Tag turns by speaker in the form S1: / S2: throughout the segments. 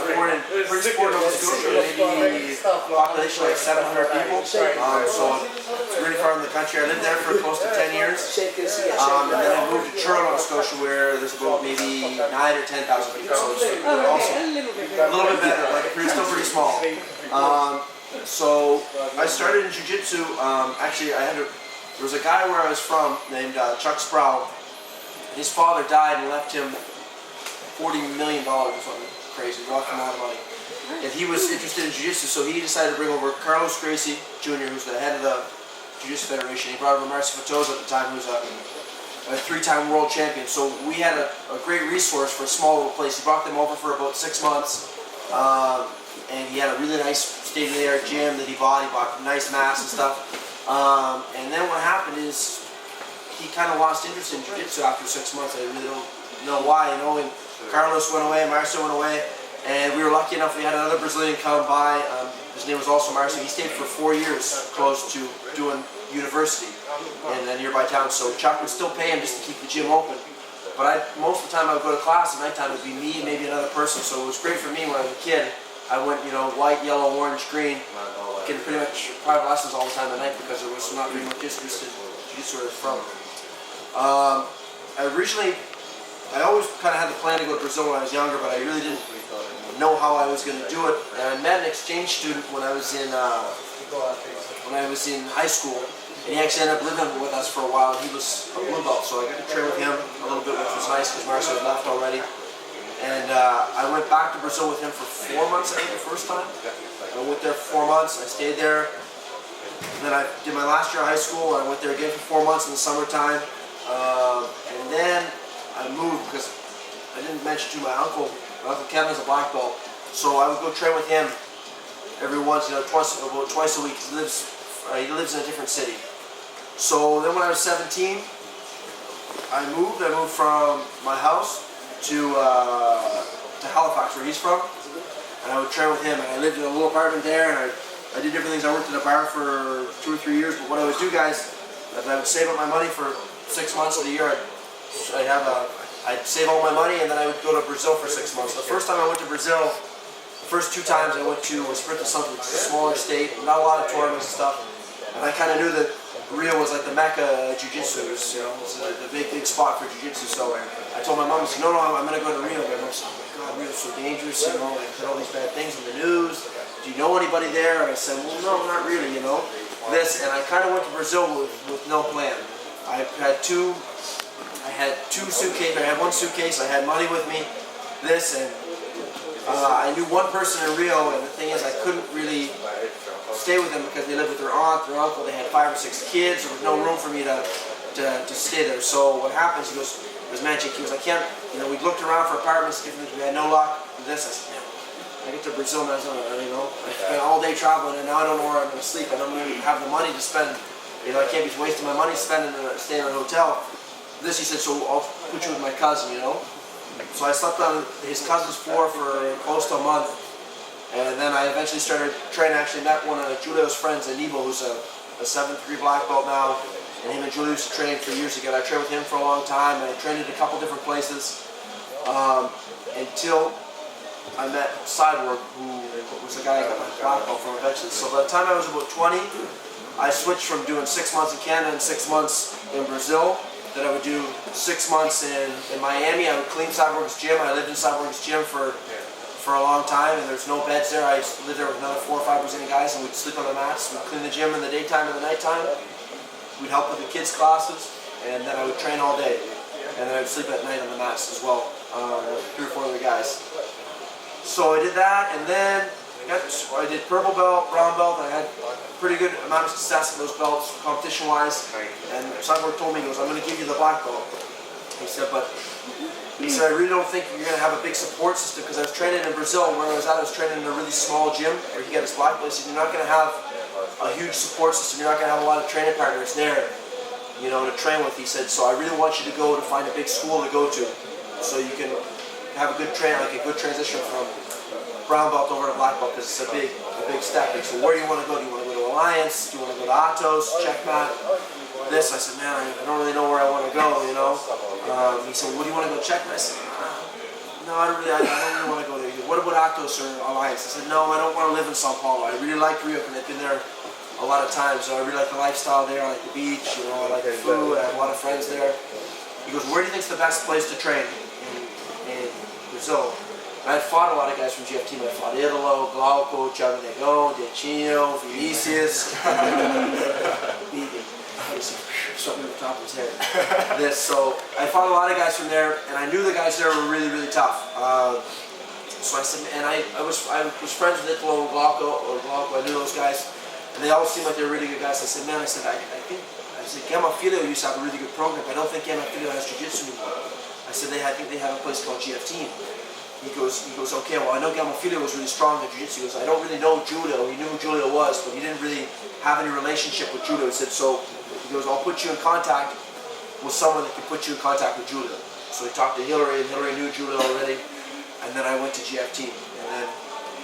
S1: was born in Prince Port, Nova Scotia, maybe population like 700 people. So it's really far in the country. I lived there for close to 10 years. And then I moved to Truro, Nova Scotia, where there's about maybe 9 or 10,000 people. So it's also a little bit better, but still pretty small. So I started in Jiu-Jitsu. Actually, there was a guy where I was from named Chuck Sproul. His father died and left him $40 million or something crazy, rough amount of money. And he was interested in Jiu-Jitsu, so he decided to bring over Carlos Gracie Jr., who's the head of the Jiu-Jitsu Federation. He brought over Marcio Fatoza at the time, who was a three-time world champion. So we had a great resource for a small little place. He brought them over for about 6 months, and he had a really nice state-of-the-art gym that he bought. He bought nice mats and stuff. And then what happened is he kind of lost interest in Jiu-Jitsu after 6 months. I really don't know why, you know. And Carlos went away, Marcio went away, and we were lucky enough we had another Brazilian come by. His name was also Marcio. He stayed for 4 years close to doing university in a nearby town. So Chuck would still pay him just to keep the gym open. But most of the time I would go to class at nighttime. It would be me and maybe another person. So it was great for me when I was a kid. I went, you know, white, yellow, orange, green, getting pretty much private lessons all the time at night because there was not very much interest in Jiu-Jitsu where I was from. I always kind of had the plan to go to Brazil when I was younger, but I really didn't know how I was going to do it. And I met an exchange student when I was in high school, and he actually ended up living with us for a while. He was a blue belt, so I got to train with him a little bit, which was nice because Marcio had left already. And I went back to Brazil with him for 4 months, I think, the first time. I went there for 4 months. I stayed there. And then I did my last year of high school. I went there again for 4 months in the summertime. And then I moved because I didn't mention to my uncle. My uncle Kevin's a black belt, so I would go train with him every once, you know, about twice a week. He lives in a different city. So then when I was 17, I moved. I moved from my house to Halifax, where he's from, and I would train with him. And I lived in a little apartment there, and I did different things. I worked at a bar for 2 or 3 years. But what I would do, guys, is I would save up my money for 6 months of the year. I'd save all my money, and then I would go to Brazil for 6 months. The first time I went to Brazil, the first 2 times I went to Espírito Santo, which is a smaller state, not a lot of tournaments and stuff. And I kind of knew that Rio was like the mecca of Jiu-Jitsu. You know, it's the big spot for Jiu-Jitsu. So I told my mom, I said, no, I'm going to go to Rio. And I was like, oh my God, Rio's so dangerous. You know, I heard all these bad things in the news. Do you know anybody there? And I said, well, no, not really. You know, and I kind of went to Brazil with no plan. I had two suitcases. I had 1 suitcase. I had money with me. And I knew one person in Rio, and the thing is, I couldn't really stay with them because they lived with their aunt, their uncle. They had 5 or 6 kids. There was no room for me to stay there. So what happens? He goes, magic. He goes, I can't. You know, we looked around for apartments. Different things. We had no luck. I said, man, I get to Brazil and I spent all day traveling, and now I don't know where I'm going to sleep. I don't even have the money to spend. You know, I can't be wasting my money staying in a hotel. He said, so I'll put you with my cousin, you know. So I slept on his cousin's floor for close to a month, and then I eventually started training. Actually met one of Julio's friends, Anibo, who's a 7-3 black belt now, and him and Julio used to train for years together. I trained with him for a long time, and I trained at a couple different places until I met Cyborg, who was the guy I got my black belt from eventually. So by the time I was about 20, I switched from doing 6 months in Canada and 6 months in Brazil. Then I would do 6 months in Miami. I would clean Cyborg's gym. I lived in Cyborg's gym for a long time, and there's no beds there. I lived there with another 4 or 5 Brazilian guys, and we'd sleep on the mats. We'd clean the gym in the daytime and the nighttime. We'd help with the kids' classes, and then I would train all day. And then I would sleep at night on the mats as well, with 3 or 4 other guys. So I did that, and then I did purple belt, brown belt. I had a pretty good amount of success in those belts, competition-wise. And Cyborg told me, he goes, I'm going to give you the black belt. He said, I really don't think you're going to have a big support system, because I was training in Brazil, where I was training in a really small gym where he got his black belt. He said, you're not going to have a huge support system. You're not going to have a lot of training partners there, you know, to train with. He said, so I really want you to go to find a big school to go to, so you can have a good transition from brown belt over to black belt, because it's a big step. He said, where do you want to go? Do you want to go to Alliance? Do you want to go to Atos? Checkmat? I said, man, I don't really know where I want to go, you know. He said, what do you want to go check? I said, no, I don't really want to go there. He said, what about Atos or Alliance? I said, no, I don't want to live in Sao Paulo. I really like Rio and I've been there a lot of times. So I really like the lifestyle there. I like the beach, you know, I like the food. I have a lot of friends there. He goes, where do you think's the best place to train in Brazil? And I fought a lot of guys from GF team. I fought Italo, Glauco, Thiago Negão, Dentinho, Vinicius. Something at the top of his head. So I fought a lot of guys from there, and I knew the guys there were really, really tough. So I said, and I was friends with Italo and Glauco. I knew those guys, and they all seemed like they were really good guys. I said, man, I said Gama Filho used to have a really good program. I don't think Gama Filho has jiu-jitsu anymore. I said, I think they have a place called GF team. He goes, okay, well, I know Gama Filho was really strong in jiu-jitsu. He goes, I don't really know Julio. He knew who Julio was, but he didn't really have any relationship with Julio. He said, so, he goes, I'll put you in contact with someone that can put you in contact with Julio. So he talked to Hillary, and Hillary knew Julio already. And then I went to GF team. And then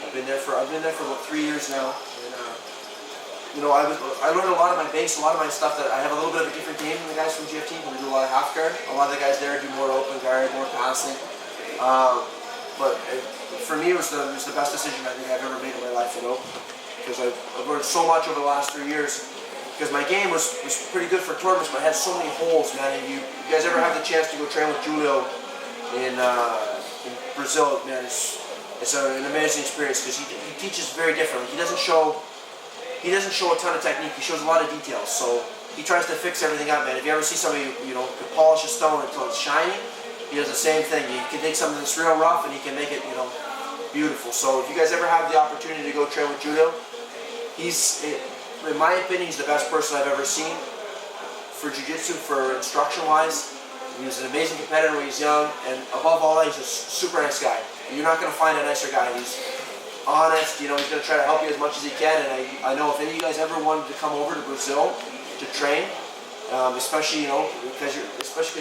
S1: I've been there for about 3 years now. And, you know, I learned a lot of my base, a lot of my stuff that I have a little bit of a different game than the guys from GF team. We do a lot of half guard. A lot of the guys there do more open guard, more passing. But for me, it was the best decision I think I've ever made in my life, you know, because I've learned so much over the last 3 years. Because my game was pretty good for tournaments, but I had so many holes, man. And you guys ever have the chance to go train with Julio in Brazil, man, it's an amazing experience because he teaches very differently. He doesn't show a ton of technique. He shows a lot of details. So he tries to fix everything up, man. If you ever see somebody, you know, could polish a stone until it's shiny, he does the same thing. He can take something that's real rough and he can make it, you know, beautiful. So if you guys ever have the opportunity to go train with Julio, in my opinion, he's the best person I've ever seen for jiu-jitsu, for instruction-wise. He was an amazing competitor when he was young, and above all that, he's a super nice guy. You're not going to find a nicer guy. He's honest, you know, he's going to try to help you as much as he can, and I know if any of you guys ever wanted to come over to Brazil to train, especially, you know, because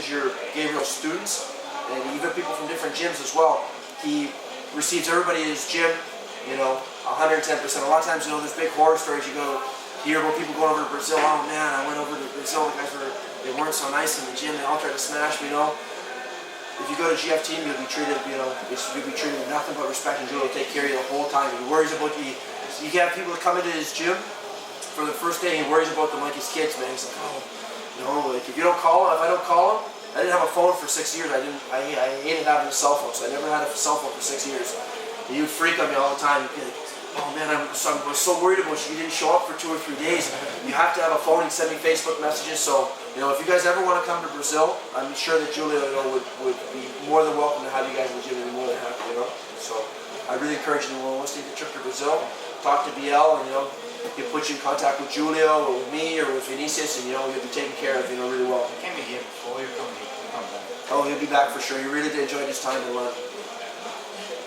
S1: you're Gabriel's students, and even people from different gyms as well, he receives everybody in his gym, you know, 110%. A lot of times, you know, there's big horror stories. You hear about people going over to Brazil. Oh man, I went over to Brazil. The guys weren't so nice in the gym. They all tried to smash me. You know, if you go to GF team, you'll be treated, you know, you'll be treated with nothing but respect, and Julio will take care of you the whole time. He worries about you. You can have people that come into his gym for the first day. He worries about them like his kids, man. He's like, oh, you know, like if you don't call him, if I don't call him, I didn't have a phone for 6 years. I hated having a cell phone, so I never had a cell phone for 6 years. And he would freak on me all the time. He'd be like, oh man, I was so worried about you. You didn't show up for 2 or 3 days. You have to have a phone and send me Facebook messages. So, you know, if you guys ever want to come to Brazil, I'm sure that Julio, you know, would be more than welcome to have you guys in the gym. Be more than happy, you know. So, I really encourage you to once you take the trip to Brazil, talk to BL, and you know, he'll put you in contact with Julio or with me or with Vinicius, and you know, you'll be taken care of, you know, really well.
S2: He came here before you come back.
S1: Oh, he'll be back for sure. He really did enjoy his time in London.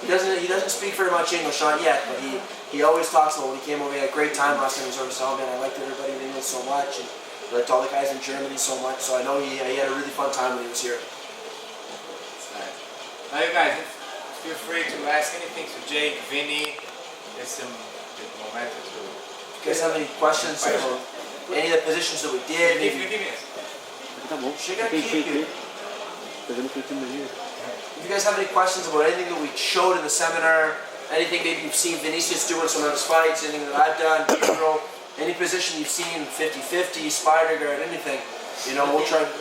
S1: He doesn't speak very much English, not yet, but he always talks about when he came over. He had a great time last time. He was over, oh man, I liked everybody in England so much, and I liked all the guys in Germany so much. So I know he had a really fun time when he was here.
S2: That's nice. Now you guys, feel free to ask anything to Jake, Vinny. There's some moment to.
S1: If you guys have any questions about any of the positions that we did,
S2: Give me this.
S1: If you guys have any questions about anything that we showed in the seminar, anything maybe you've seen Vinicius doing some of his fights, anything that I've done, any position you've seen, 50-50, spider guard, anything, you know, we'll try to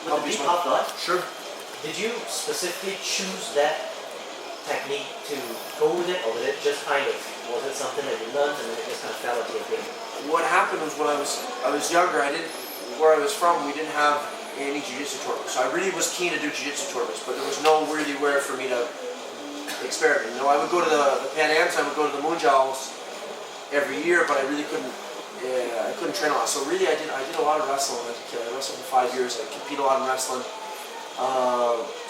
S1: help you. Sure.
S3: Did you specifically choose that technique to go with it, or was it just kind of, was it something that you learned and then it just kind of fell into your thing?
S1: What happened was when I was younger, where I was from, we didn't have any jiu-jitsu tournaments. So I really was keen to do jiu-jitsu tournaments, but there was no really where for me to experiment. You know, I would go to the Pan Ams, I would go to the Mundials every year, but I really couldn't. I couldn't train a lot. So really, I did a lot of wrestling as a kid. I wrestled for 5 years. I compete a lot in wrestling.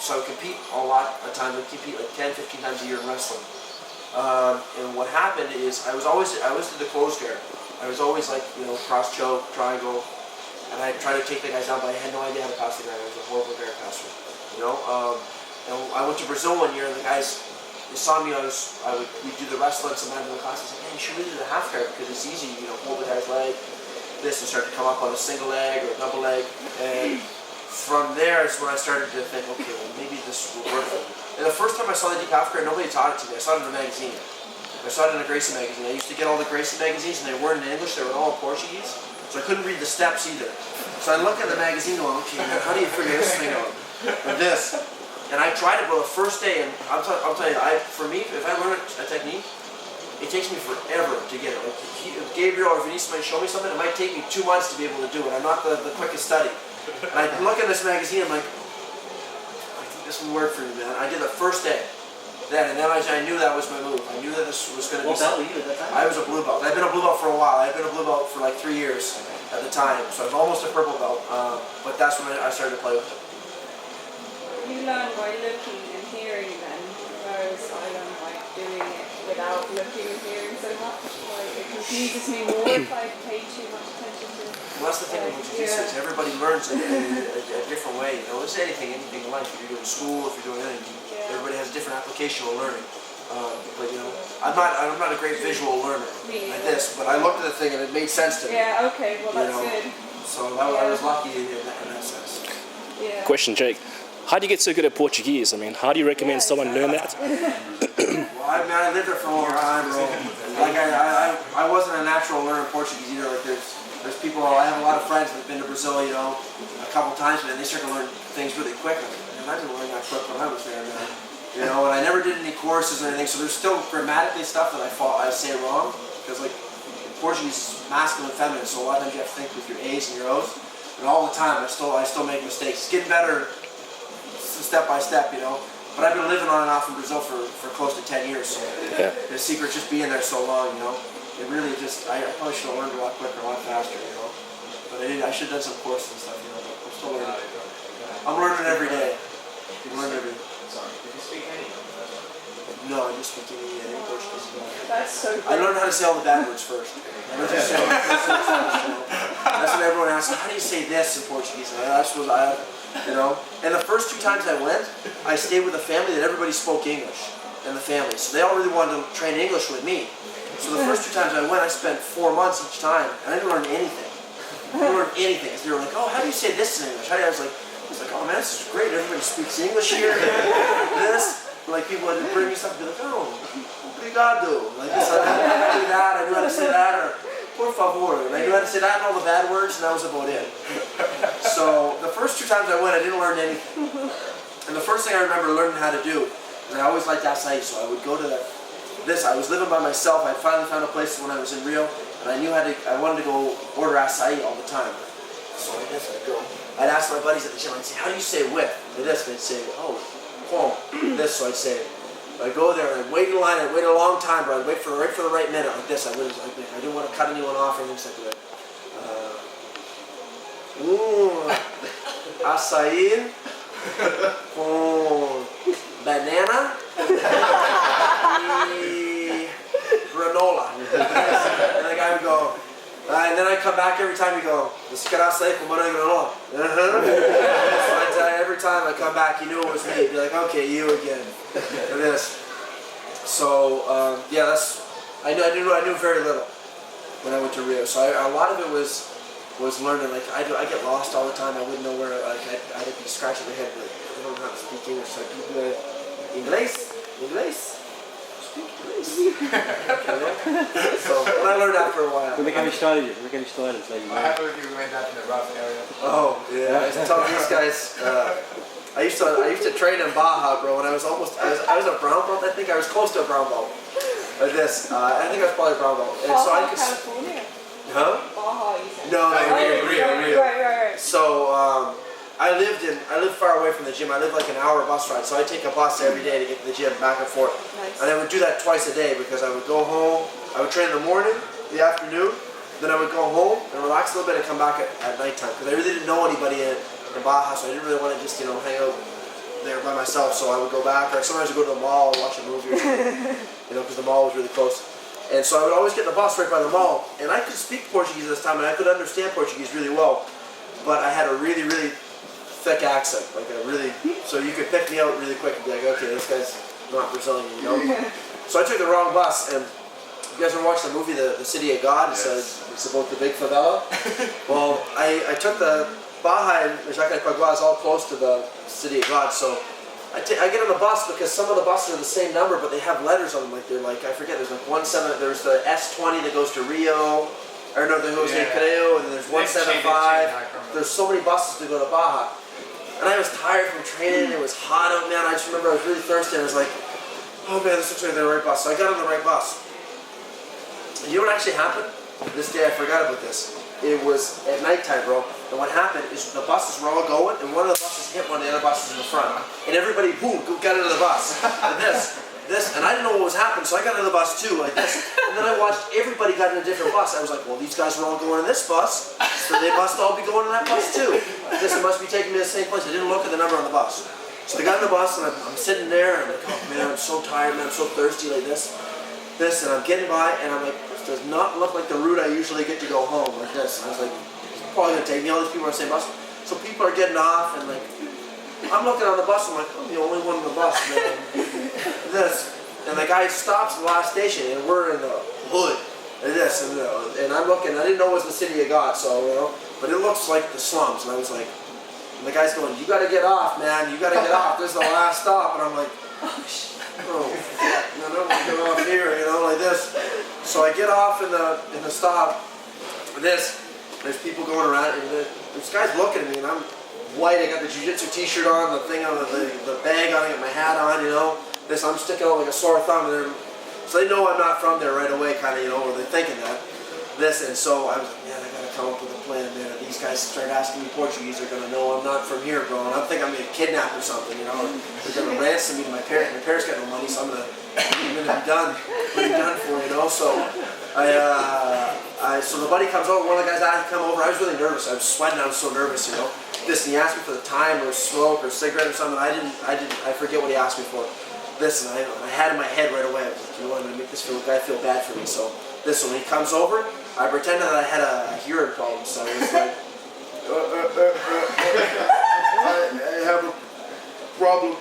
S1: So I would compete a lot of times. I would compete like 10, 15 times a year in wrestling. And what happened is I always did the closed guard. I was always like, you know, cross choke, triangle, and I tried to take the guys down, but I had no idea how to pass the guard. I was a horrible guard passer, you know. And I went to Brazil one year, and the guys, they saw me. We'd do the wrestling sometimes in the class. I said, "Man, you should really do the half guard because it's easy. You know, hold the guy's leg, this, and start to come up on a single leg or a double leg." And from there is when I started to think, okay, well maybe this will work for me. And the first time I saw the deep half guard, nobody taught it to me. I saw it in a magazine. I saw it in a Gracie magazine. I used to get all the Gracie magazines and they weren't in English, they were all in Portuguese. So I couldn't read the steps either. So I look at the magazine going, okay, man, how do you figure this thing out? Or this. And I tried it, bro, the first day, and I'll tell you, for me, if I learn a technique, it takes me forever to get it. Like if Gabriel or Vinicius might show me something, it might take me 2 months to be able to do it. I'm not the quickest study. And I look at this magazine, I'm like, I think this will work for me, man. I did the first day. And then I knew that was my move. I knew that this was going to be
S3: What belt were you at that time?
S1: I was a blue belt. I've been a blue belt for a while. I've been a blue belt for like 3 years at the time. So I was almost a purple belt. But that's when I started to play with it.
S4: You learn by looking and hearing then, whereas I learn by doing it without looking and hearing so much. Like, it confuses me more if I pay too much attention to it.
S1: Well, that's the thing about Jiu-Jitsu.
S4: Yeah.
S1: Everybody learns in a different way. You know, it's anything in life. If you're doing school, if you're doing anything, everybody has different applicational learning. But you know, I'm not a great visual learner like this. But I looked at the thing and it made sense to me.
S4: Yeah. Okay. Well, that's good.
S1: So I was lucky in that sense.
S4: Yeah.
S5: Question, Jake. How do you get so good at Portuguese? I mean, how do you recommend someone learn that?
S1: Well, I lived there for a long time, bro. Like I wasn't a natural learner in Portuguese either. Like there's people. I have a lot of friends that have been to Brazil, you know, a couple times, and they start to learn things really quick. And I didn't learn that quick when I was there, man. You know, and I never did any courses or anything. So there's still grammatically stuff that I say wrong because like Portuguese is masculine and feminine, so a lot of times you have to think with your A's and your O's. And all the time I still make mistakes. It's getting better step by step, you know. But I've been living on and off in Brazil for close to 10 years, so the secret's just being there so long, you know. It really just, I probably should have learned a lot quicker, a lot faster, you know. But I should have done some courses and stuff, you know, but I'm still learning. I'm learning every day. I'm learning every day.
S2: Sorry, did you speak any?
S1: No, I just speak any Portuguese.
S4: That's so good.
S1: I learned how to say all the bad words first. That's what everyone asks, how do you say this in Portuguese? And that's what you know. And the first 2 times I went, I stayed with a family that everybody spoke English in the family. So they all really wanted to train English with me. So the first 2 times I went, I spent 4 months each time, and I didn't learn anything. I didn't learn anything. They were like, oh, how do you say this in English? I was like, oh man, this is great. Everybody speaks English here. This. Like people would bring me stuff and be like, oh, obrigado. Like this, I knew how to do that, I knew how to say that, or por favor. And I knew how to say that and all the bad words, and that was about it. So the first 2 times I went, I didn't learn anything. And the first thing I remember learning how to do is I always liked acai, so I would go to this. I was living by myself. I finally found a place when I was in Rio, and I wanted to go order acai all the time. So I guess I'd go. I'd ask my buddies at the gym, I'd say, how do you say with? Like this, and they'd say, oh, this, so I'd say, I'd go there and I'd wait in line. I'd wait a long time, bro. I'd wait for the right minute, like this. I didn't want to cut anyone off or anything like that. Açaí com banana e granola. And the guy would go, and then I'd come back every time. He'd go, "This açaí com banana e granola." So every time I come back, he knew it was me. He'd be like, "Okay, you again." And this. So I knew very little when I went to Rio. So a lot of it was learning. Like I get lost all the time. I wouldn't know where. Like I'd be scratching my head. Like I don't know how to speak English. So I'd be English. Speak English. So when I learned after a while.
S6: Como é que é a história? Como é que é a história?
S2: What happened if you went up in a rough area?
S1: Oh yeah, I used to tell these guys. I used to train in Baja, bro. When I was a brown belt. I think I was close to a brown belt. Like this. I think I was probably a brown belt. And so I could.
S4: California.
S1: Huh?
S4: Baja, you said.
S1: No, Rio.
S4: Right.
S1: So I lived far away from the gym. I lived like an hour bus ride. So I take a bus every day to get to the gym, back and forth.
S4: Nice.
S1: And I would do that twice a day because I would go home. I would train in the morning, the afternoon. Then I would go home and relax a little bit and come back at nighttime because I really didn't know anybody in Baja, so I didn't really want to just hang out there by myself. So I would go back, or sometimes I'd go to the mall and watch a movie or something, because the mall was really close. And so I would always get the bus right by the mall, and I could speak Portuguese this time, and I could understand Portuguese really well, but I had a really, really thick accent, so you could pick me out really quick and be like, okay, this guy's not Brazilian, So I took the wrong bus, and you guys ever watched the movie The City of God? It's about the big favela. Well, I took the Baja and Jacarepaguá is all close to the City of God, so I get on the bus because some of the buses are the same number, but they have letters on them. Like they're like, I forget. There's like 17. There's the S20 that goes to Rio, or no, the Jose Creo, and there's 175. There's so many buses to go to Baja, and I was tired from training. It was hot out, man. I just remember I was really thirsty. And I was like, oh man, this looks like the right bus. So I got on the right bus. And you know what actually happened? This day I forgot about this. It was at nighttime, bro. And what happened is the buses were all going, and one of the buses hit one of the other buses in the front. And everybody, boom, got into the bus. And this, and I didn't know what was happening, so I got into the bus too, like this. And then I watched everybody got in a different bus. I was like, well, these guys are all going in this bus, so they must all be going in that bus too. This must be taking me to the same place. I didn't look at the number on the bus. So they got in the bus, and I'm sitting there, and I'm like, oh man, I'm so tired, man, I'm so thirsty, like this, and I'm getting by, and I'm like, this does not look like the route I usually get to go home, like this. And I was like, it's probably gonna take me. All these people are on the same bus, so people are getting off, and like, I'm looking on the bus, I'm like, I'm the only one on the bus, man. And the guy stops at the last station, and we're in the hood, and I'm looking. I didn't know it was the City of God, so but it looks like the slums, and I was like. And the guy's going, you gotta get off, man, you gotta get off, this is the last stop. And I'm like, oh, no, I'm gonna get off here, like this. So I get off in the stop, and there's people going around, and this guy's looking at me, and I'm white, I got the Jiu-Jitsu t-shirt on, the thing on, the bag on, I got my hat on, I'm sticking out like a sore thumb, and so they know I'm not from there right away, kind of, or they're thinking that. And so I was like, man, I gotta come up with a plan, man. If these guys start asking me Portuguese, they're gonna know I'm not from here, bro. And I'm thinking I'm gonna get kidnapped or something, They're gonna ransom me to my parents. My parents got no money, so I'm gonna be done for, So so the buddy comes over. One of the guys asked to come over. I was really nervous. I was sweating. I was so nervous, And he asked me for the time or smoke or cigarette or something. I forget what he asked me for. And I had in my head right away. I was like, I'm gonna make this guy feel bad for me. So when he comes over, I pretended that I had a hearing problem, so I was like, I have a problem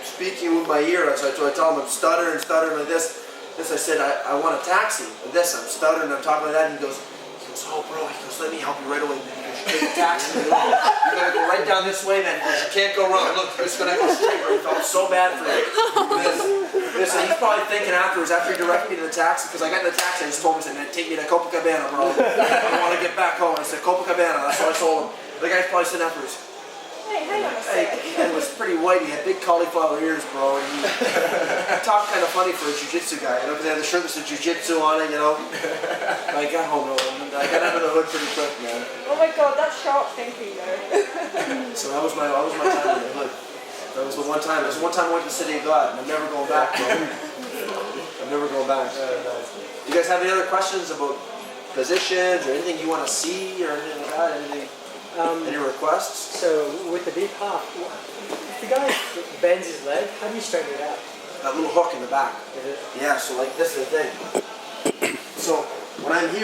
S1: speaking with my ear. So I tell him I'm stuttering like this. I said, I want a taxi. And I'm stuttering, I'm talking like that, and he goes, oh bro, let me help you right away, man. You take a taxi, you gotta go right down this way, man. You can't go wrong. Look, you're just gonna go straight, bro. I felt so bad for you. He's probably thinking afterwards, after he directed me to the taxi, because I got in the taxi, I just told him, I said, man, take me to Copacabana, bro. I want to get back home. I said, Copacabana, that's what I told him. The guy's probably sitting afterwards.
S4: Wait, hang on a second.
S1: He was pretty white, he had big cauliflower ears, bro. And he talked kind of funny for a Jiu-Jitsu guy, because he had the shirt that said Jiu-Jitsu on it, I got home, and I got out of the hood pretty quick, man.
S4: Oh my god, that's sharp thinking, though.
S1: So that was my time in the hood. That was the one time. It was the one time I went to the City of God, and I'm never going back, bro. I'm never going back. You guys have any other questions about positions or anything you want to see or anything like that? Any requests?
S3: So with the deep half, if the guy bends his leg, how do you straighten it out?
S1: That little hook in the back. Yeah, so like this is the thing. So when I'm here,